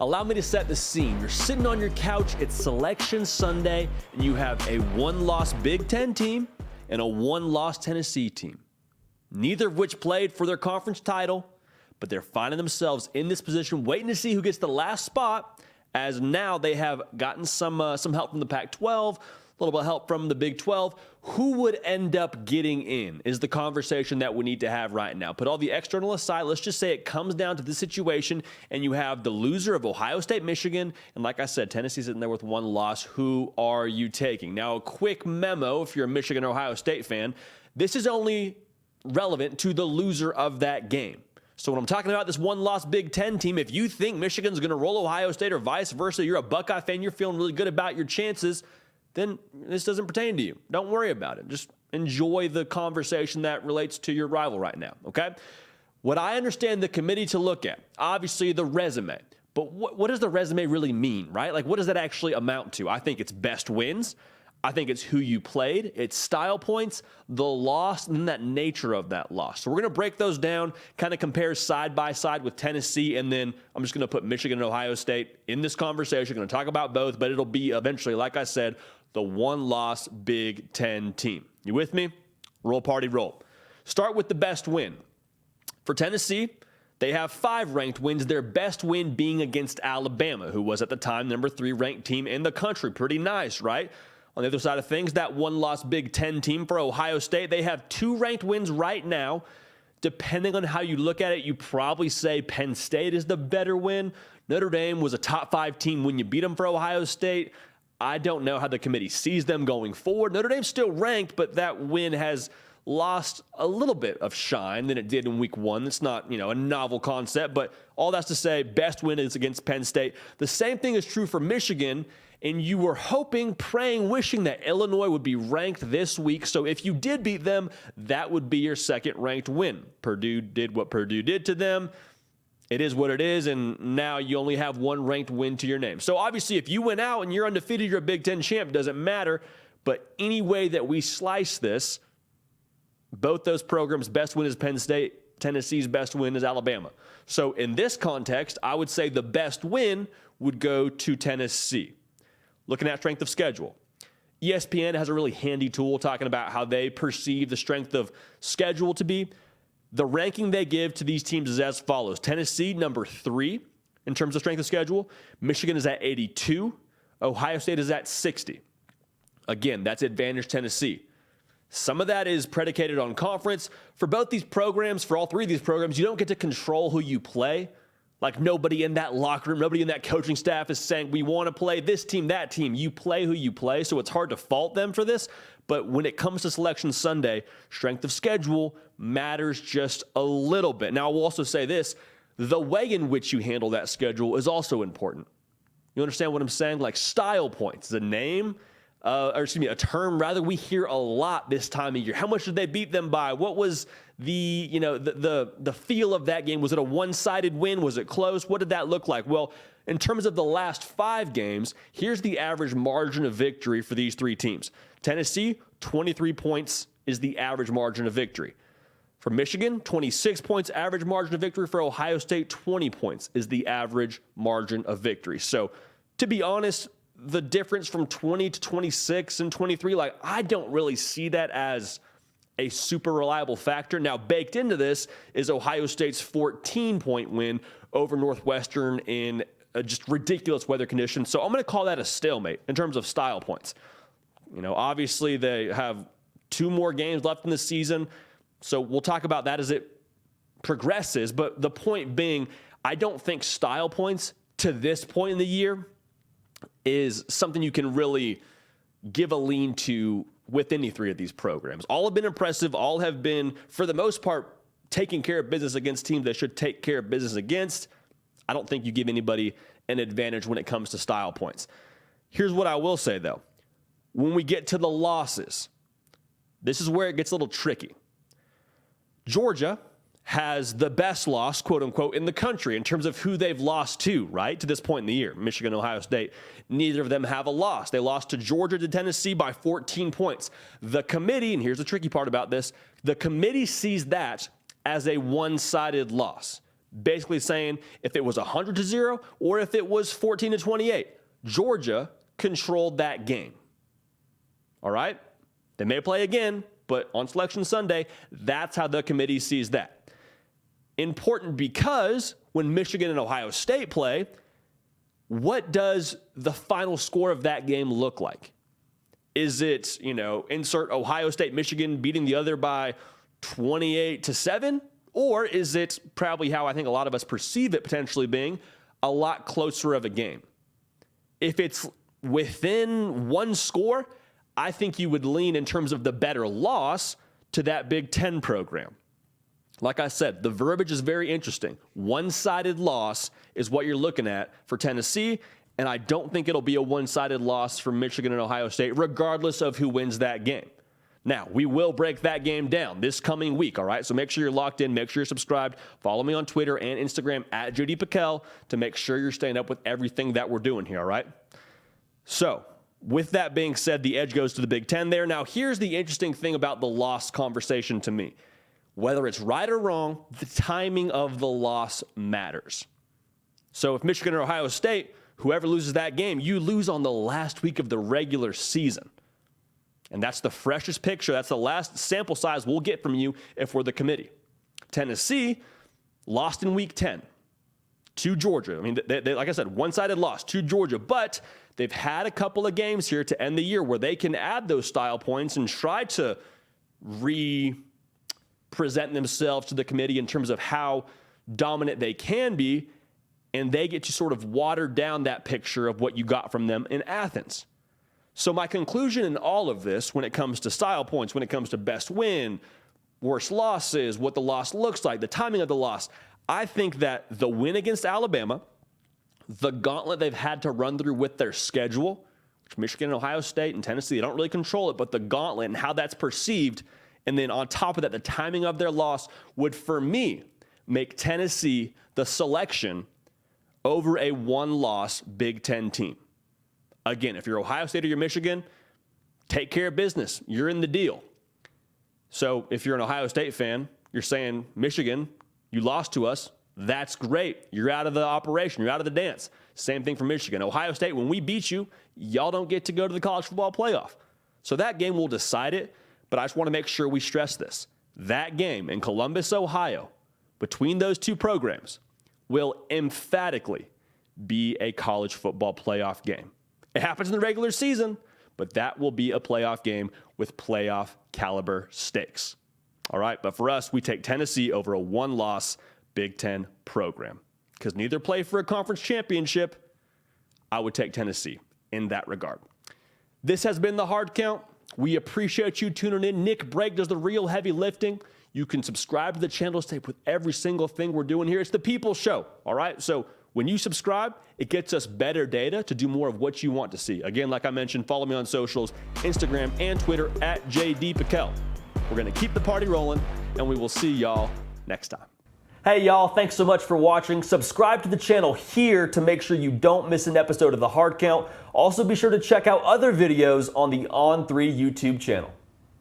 Allow me to set the scene. You're sitting on your couch, it's Selection Sunday, and you have a one-loss Big Ten team and a one-loss Tennessee team. Neither of which played for their conference title, but they're finding themselves in this position, waiting to see who gets the last spot, as now they have gotten some help from the Pac-12, a little bit of help from the Big 12. Who would end up getting in is the conversation that we need to have right now. Put all the external aside. Let's just say it comes down to this situation, and you have the loser of Ohio State, Michigan, and like I said, Tennessee's sitting there with one loss. Who are you taking? Now, a quick memo if you're a Michigan or Ohio State fan. This is only relevant to the loser of that game. So when I'm talking about this one-loss Big Ten team, if you think Michigan's going to roll Ohio State or vice versa, you're a Buckeye fan, you're feeling really good about your chances, then this doesn't pertain to you. Don't worry about it. Just enjoy the conversation that relates to your rival right now, okay? What I understand the committee to look at, obviously the resume. But what does the resume really mean, right? Like, what does that actually amount to? I think it's best wins. I think it's who you played. It's style points, the loss, and that nature of that loss. So we're going to break those down, kind of compare side by side with Tennessee, and then I'm just going to put Michigan and Ohio State in this conversation. Going to talk about both, but it'll be eventually, like I said, the one-loss Big Ten team. You with me? Roll, party, roll. Start with the best win. For Tennessee, they have 5 ranked wins, their best win being against Alabama, who was at the time number 3 ranked team in the country. Pretty nice, right? On the other side of things, that one-loss Big Ten team for Ohio State, they have 2 ranked wins right now. Depending on how you look at it, you probably say Penn State is the better win. Notre Dame was a top 5 team when you beat them for Ohio State. I don't know how the committee sees them going forward. Notre Dame's still ranked, but that win has lost a little bit of shine than it did in week 1. It's not, a novel concept, but all that's to say, best win is against Penn State. The same thing is true for Michigan, and you were hoping, praying, wishing that Illinois would be ranked this week. So if you did beat them, that would be your second ranked win. Purdue did what Purdue did to them. It is what it is, and now you only have 1 ranked win to your name. So obviously, if you went out and you're undefeated, you're a Big Ten champ, doesn't matter. But any way that we slice this, both those programs' best win is Penn State, Tennessee's best win is Alabama. So in this context, I would say the best win would go to Tennessee. Looking at strength of schedule, ESPN has a really handy tool talking about how they perceive the strength of schedule to be. The ranking they give to these teams is as follows. Tennessee, number 3 in terms of strength of schedule. Michigan is at 82. Ohio State is at 60. Again, that's advantage Tennessee. Some of that is predicated on conference. For both these programs, for all 3 of these programs, you don't get to control who you play. Like, nobody in that locker room, nobody in that coaching staff is saying, we want to play this team, that team. You play who you play, so it's hard to fault them for this. But when it comes to Selection Sunday, strength of schedule matters just a little bit. Now, I will also say this. The way in which you handle that schedule is also important. You understand what I'm saying? Like, style points, the name, a term rather, we hear a lot this time of year. How much did they beat them by? What was the feel of that game? Was it a one-sided win? Was it close? What did that look like? Well, in terms of the last 5 games, here's the average margin of victory for these 3 teams. Tennessee, 23 points is the average margin of victory. For Michigan, 26 points average margin of victory. For Ohio State, 20 points is the average margin of victory. So, to be honest, the difference from 20 to 26 and 23, I don't really see that as a super reliable factor. Now, baked into this is Ohio State's 14-point win over Northwestern in just ridiculous weather conditions. So I'm going to call that a stalemate in terms of style points. Obviously they have 2 more games left in the season, so we'll talk about that as it progresses. But the point being, I don't think style points to this point in the year is something you can really give a lean to with any 3 of these programs. All have been impressive. All have been, for the most part, taking care of business against teams they should take care of business against. I don't think you give anybody an advantage when it comes to style points. Here's what I will say, though. When we get to the losses, this is where it gets a little tricky. Georgia has the best loss, quote unquote, in the country in terms of who they've lost to, right? To this point in the year. Michigan, Ohio State, neither of them have a loss. They lost to Georgia, to Tennessee by 14 points. The committee, and here's the tricky part about this, the committee sees that as a one-sided loss. basically saying if it was 100-0 or if it was 14-28, Georgia controlled that game. All right? They may play again, but on Selection Sunday, that's how the committee sees that. Important because when Michigan and Ohio State play, what does the final score of that game look like? Is it, insert Ohio State, Michigan beating the other by 28-7? Or is it probably how I think a lot of us perceive it potentially being, a lot closer of a game? If it's within one score, I think you would lean in terms of the better loss to that Big Ten program. Like I said, the verbiage is very interesting. One-sided loss is what you're looking at for Tennessee, and I don't think it'll be a one-sided loss for Michigan and Ohio State, regardless of who wins that game. Now, we will break that game down this coming week, all right? So make sure you're locked in. Make sure you're subscribed. Follow me on Twitter and Instagram at JD Piquel to make sure you're staying up with everything that we're doing here, all right? So, with that being said, the edge goes to the Big Ten there. Now, here's the interesting thing about the loss conversation to me. Whether it's right or wrong, the timing of the loss matters. So if Michigan or Ohio State, whoever loses that game, you lose on the last week of the regular season. And that's the freshest picture. That's the last sample size we'll get from you if we're the committee. Tennessee lost in week 10 to Georgia. I mean, they like I said, one-sided loss to Georgia, but they've had a couple of games here to end the year where they can add those style points and try to present themselves to the committee in terms of how dominant they can be, and they get to sort of water down that picture of what you got from them in Athens. So my conclusion in all of this, when it comes to style points, when it comes to best win, worst losses, what the loss looks like, the timing of the loss, I think that the win against Alabama, the gauntlet they've had to run through with their schedule, which Michigan and Ohio State and Tennessee, they don't really control it, but the gauntlet and how that's perceived, and then on top of that, the timing of their loss would, for me, make Tennessee the selection over a one-loss Big Ten team. Again, if you're Ohio State or you're Michigan, take care of business. You're in the deal. So if you're an Ohio State fan, you're saying, Michigan, you lost to us. That's great. You're out of the operation. You're out of the dance. Same thing for Michigan. Ohio State, when we beat you, y'all don't get to go to the college football playoff. So that game will decide it. But I just want to make sure we stress this. That game in Columbus, Ohio, between those two programs, will emphatically be a college football playoff game. It happens in the regular season, but that will be a playoff game with playoff caliber stakes. All right, but for us, we take Tennessee over a one-loss Big Ten program. Because neither play for a conference championship, I would take Tennessee in that regard. This has been The Hard Count. We appreciate you tuning in. Nick Brake does the real heavy lifting. You can subscribe to the channel to stay with every single thing we're doing here. It's the People's Show, all right? So when you subscribe, it gets us better data to do more of what you want to see. Again, like I mentioned, follow me on socials, Instagram and Twitter at JD Piquel. We're going to keep the party rolling, and we will see y'all next time. Hey y'all, thanks so much for watching. Subscribe to the channel here to make sure you don't miss an episode of The Hard Count. Also be sure to check out other videos on the On3 YouTube channel.